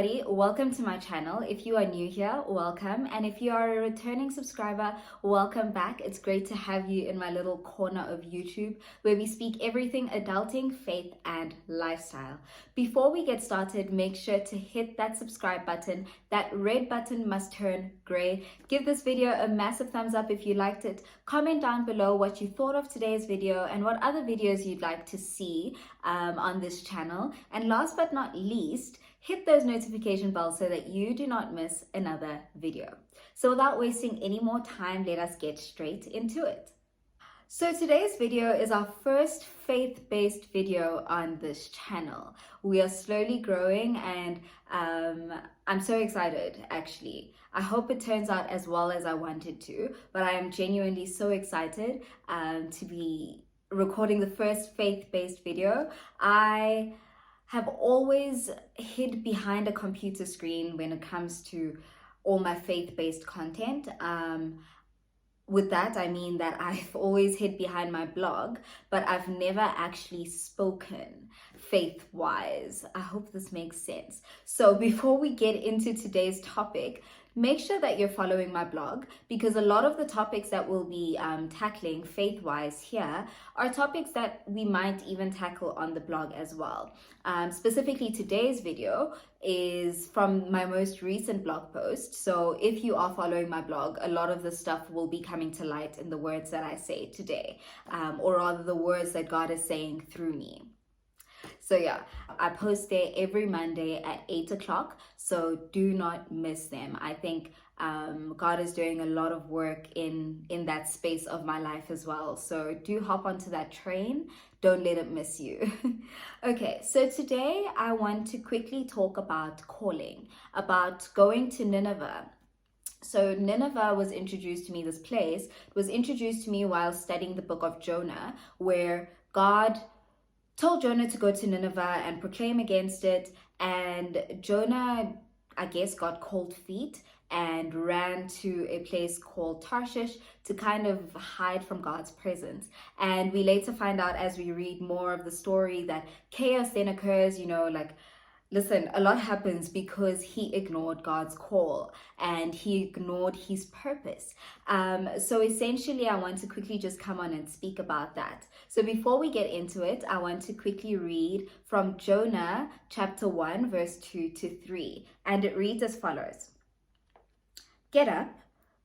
everybody, welcome to my channel. If you are new here, welcome, and if you are a returning subscriber, welcome back. It's great to have you in my little corner of YouTube where we speak everything adulting, faith, and lifestyle. Before we get started, make sure to hit that subscribe button. That red button must turn gray. Give this video a massive thumbs up if you liked it. Comment down below what you thought of today's video and what other videos you'd like to see on this channel. And last but not least, hit those notification bells so that you do not miss another video. So without wasting any more time, let us get straight into it. So today's video is our first faith-based video on this channel. We are slowly growing and I'm so excited actually. I hope it turns out as well as I wanted to, but I am genuinely so excited to be recording the first faith-based video. I have always hid behind a computer screen when it comes to all my faith-based content. With that, I mean that I've always hid behind my blog, but I've never actually spoken faith-wise. I hope this makes sense. So before we get into today's topic, make sure that you're following my blog, because a lot of the topics that we'll be tackling faith-wise here are topics that we might even tackle on the blog as well. Specifically, today's video is from my most recent blog post. So if you are following my blog, a lot of the stuff will be coming to light in the words that I say today, or rather the words that God is saying through me. So yeah, I post there every Monday at 8 o'clock, so do not miss them. I think God is doing a lot of work in that space of my life as well. So do hop onto that train. Don't let it miss you. Okay, so today I want to quickly talk about calling, about going to Nineveh. So Nineveh was introduced to me, this place was introduced to me while studying the book of Jonah, where God told Jonah to go to Nineveh and proclaim against it, and Jonah, I guess, got cold feet and ran to a place called Tarshish to kind of hide from God's presence. And we later find out as we read more of the story that chaos then occurs, listen, a lot happens because he ignored God's call and he ignored his purpose. So essentially, I want to quickly just come on and speak about that. So before we get into it, I want to quickly read from Jonah chapter 1, verse 2 to 3. And it reads as follows. Get up,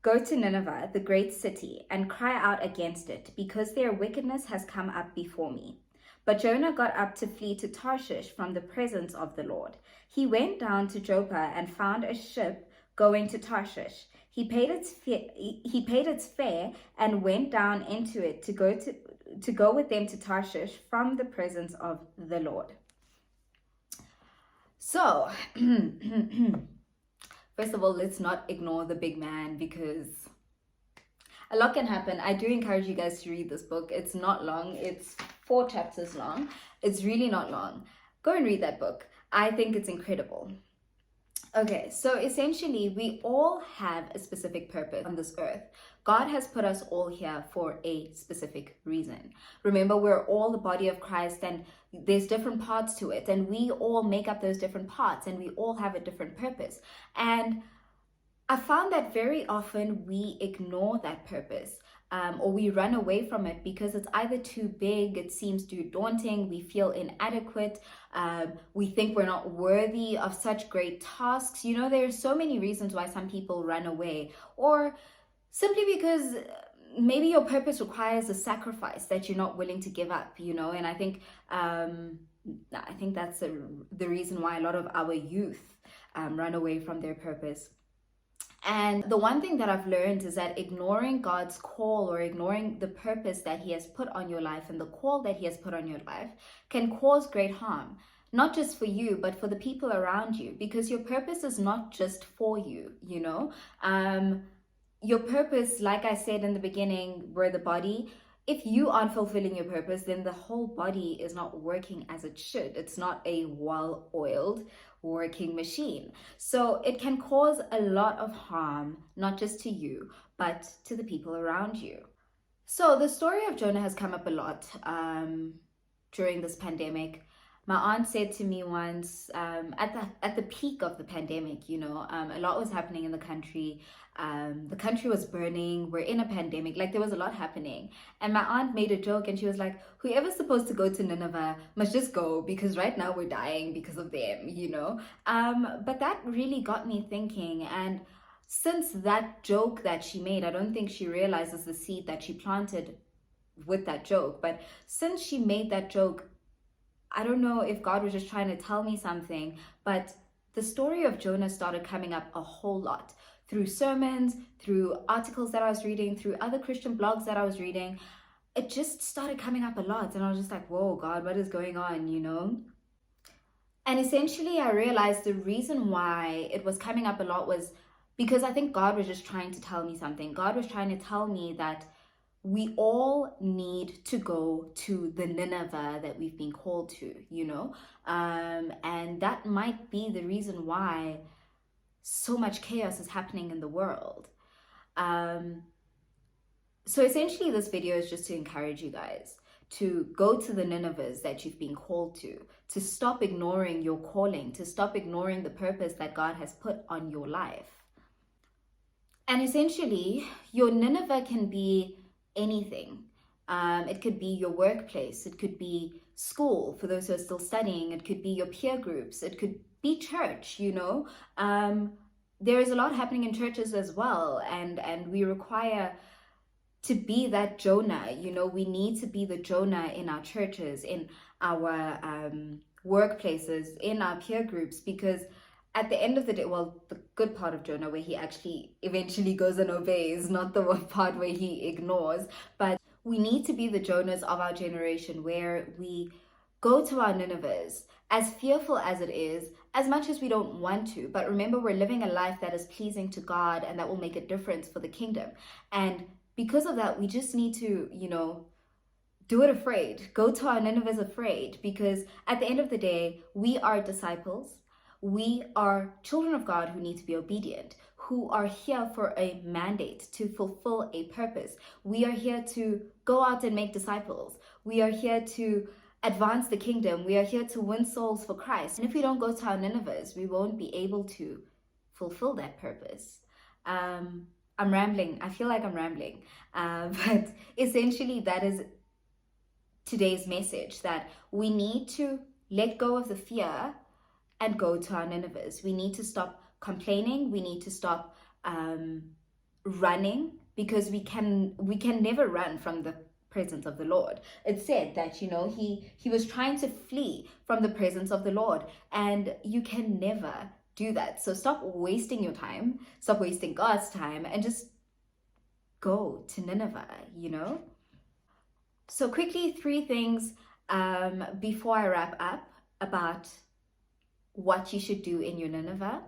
go to Nineveh, the great city, and cry out against it, because their wickedness has come up before me. But Jonah got up to flee to Tarshish from the presence of the Lord. He went down to Joppa and found a ship going to Tarshish. He paid its fare and went down into it to go with them to Tarshish from the presence of the Lord. So, first of all, let's not ignore the big man, because a lot can happen. I do encourage you guys to read this book. It's not long. It's 4 chapters long. It's really not long. Go and read that book. I think it's incredible. Okay, so essentially, we all have a specific purpose on this earth. God has put us all here for a specific reason. Remember, we're all the body of Christ, and there's different parts to it, and we all make up those different parts, and we all have a different purpose. And I found that very often we ignore that purpose, or we run away from it because it's either too big, it seems too daunting, we feel inadequate, we think we're not worthy of such great tasks. You know, there are so many reasons why some people run away, or simply because maybe your purpose requires a sacrifice that you're not willing to give up, you know. And I think that's the reason why a lot of our youth run away from their purpose. And the one thing that I've learned is that ignoring God's call, or ignoring the purpose that he has put on your life and the call that he has put on your life, can cause great harm, not just for you, but for the people around you, because your purpose is not just for you, you know. Your purpose, like I said in the beginning, we're the body. If you aren't fulfilling your purpose, then the whole body is not working as it should. It's not a well-oiled working machine. So it can cause a lot of harm, not just to you, but to the people around you. So the story of Jonah has come up a lot during this pandemic. My aunt said to me once, at the peak of the pandemic, a lot was happening in the country. The country was burning. We're in a pandemic. Like, there was a lot happening. And my aunt made a joke and she was like, whoever's supposed to go to Nineveh must just go, because right now we're dying because of them. But that really got me thinking. And since that joke that she made, I don't think she realizes the seed that she planted with that joke. But since she made that joke, I don't know if God was just trying to tell me something, but the story of Jonah started coming up a whole lot through sermons, through articles that I was reading, through other Christian blogs that I was reading. It just started coming up a lot. And I was just like, whoa, God, what is going on? And essentially, I realized the reason why it was coming up a lot was because I think God was just trying to tell me something. God was trying to tell me that we all need to go to the Nineveh that we've been called to. And that might be the reason why so much chaos is happening in the world. So essentially, this video is just to encourage you guys to go to the Ninevehs that you've been called to stop ignoring your calling, to stop ignoring the purpose that God has put on your life. And essentially, your Nineveh can be anything. It could be your workplace. It could be school for those who are still studying. It could be your peer groups. It could be church, There is a lot happening in churches as well. And we require to be that Jonah. We need to be the Jonah in our churches, in our workplaces, in our peer groups, because at the end of the day, well, the good part of Jonah where he actually eventually goes and obeys, not the part where he ignores, but we need to be the Jonahs of our generation, where we go to our Ninevehs, as fearful as it is, as much as we don't want to. But remember, we're living a life that is pleasing to God and that will make a difference for the kingdom. And because of that, we just need to, do it afraid. Go to our Ninevehs afraid, because at the end of the day, we are disciples. We are children of God who need to be obedient, who are here for a mandate to fulfill a purpose. We are here to go out and make disciples. We are here to advance the kingdom. We are here to win souls for Christ. And if we don't go to our Ninevehs, we won't be able to fulfill that purpose. I'm rambling. I feel like I'm rambling. But essentially, that is today's message, that we need to let go of the fear and go to our Ninevehs. We need to stop complaining. We need to stop running, because we can never run from the presence of the Lord. It said that he was trying to flee from the presence of the Lord, and you can never do that. So stop wasting your time, stop wasting God's time, and just go to Nineveh. So quickly, 3 things before I wrap up about what you should do in your Nineveh.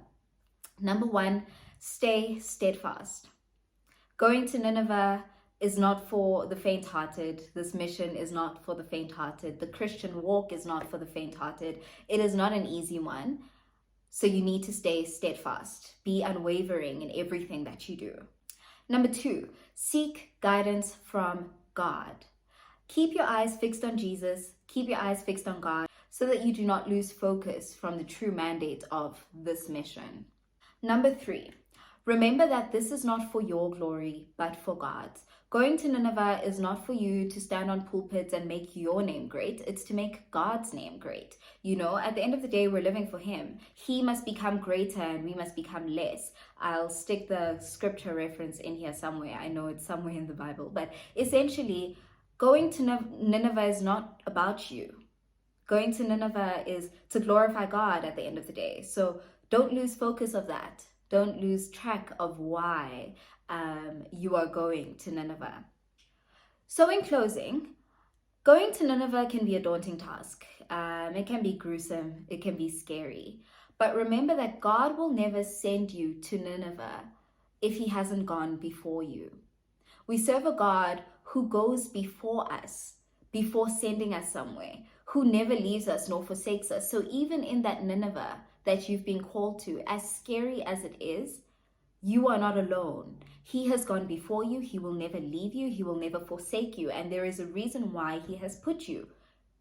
Number 1, stay steadfast. Going to Nineveh is not for the faint-hearted. This mission is not for the faint-hearted. The Christian walk is not for the faint-hearted. It is not an easy one. So you need to stay steadfast. Be unwavering in everything that you do. Number 2, seek guidance from God. Keep your eyes fixed on Jesus. Keep your eyes fixed on God, so that you do not lose focus from the true mandate of this mission. Number 3, remember that this is not for your glory, but for God's. Going to Nineveh is not for you to stand on pulpits and make your name great. It's to make God's name great. At the end of the day, we're living for Him. He must become greater and we must become less. I'll stick the scripture reference in here somewhere. I know it's somewhere in the Bible, but essentially, going to Nineveh is not about you. Going to Nineveh is to glorify God at the end of the day. So don't lose focus of that. Don't lose track of why you are going to Nineveh. So in closing, going to Nineveh can be a daunting task. It can be gruesome. It can be scary. But remember that God will never send you to Nineveh if He hasn't gone before you. We serve a God who goes before us, before sending us somewhere, who never leaves us nor forsakes us. So even in that Nineveh that you've been called to, as scary as it is, you are not alone. He has gone before you. He will never leave you. He will never forsake you. And there is a reason why He has put you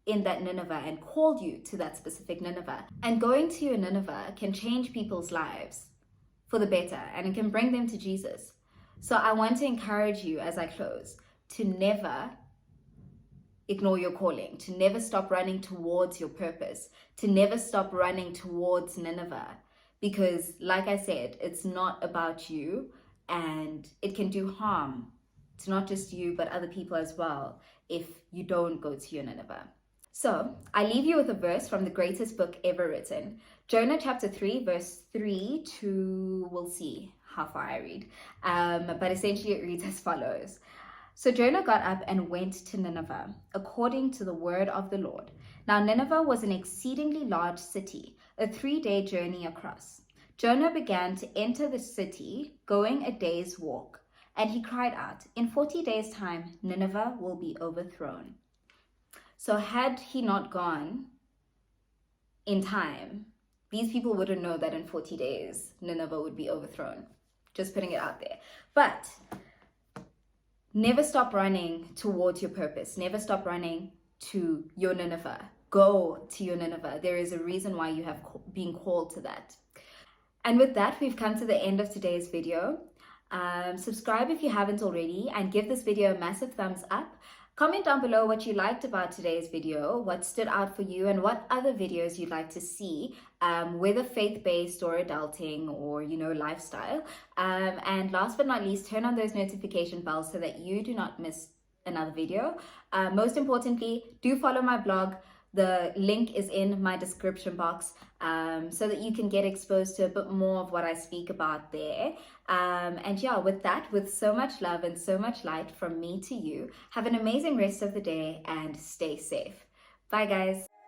in that Nineveh and called you to that specific Nineveh. And going to your Nineveh can change people's lives for the better, and it can bring them to Jesus. So I want to encourage you as I close to never ignore your calling, to never stop running towards your purpose, to never stop running towards Nineveh. Because like I said, it's not about you, and it can do harm to not just you, but other people as well if you don't go to your Nineveh. So I leave you with a verse from the greatest book ever written, Jonah chapter 3, verse 3 to, we'll see how far I read. But essentially it reads as follows. So Jonah got up and went to Nineveh, according to the word of the Lord. Now Nineveh was an exceedingly large city, a 3-day journey across. Jonah began to enter the city, going a day's walk, and he cried out, in 40 days' time, Nineveh will be overthrown. So had he not gone in time, these people wouldn't know that in 40 days, Nineveh would be overthrown. Just putting it out there. But never stop running towards your purpose. Never stop running to your Nineveh. Go to your Nineveh. There is a reason why you have been called to that. And with that, we've come to the end of today's video. Subscribe if you haven't already, and give this video a massive thumbs up. Comment down below what you liked about today's video, what stood out for you, and what other videos you'd like to see, whether faith-based or adulting or, lifestyle. And last but not least, turn on those notification bells so that you do not miss another video. Most importantly, do follow my blog. The link is in my description box, so that you can get exposed to a bit more of what I speak about there. And yeah, with that, with so much love and so much light from me to you, have an amazing rest of the day and stay safe. Bye guys.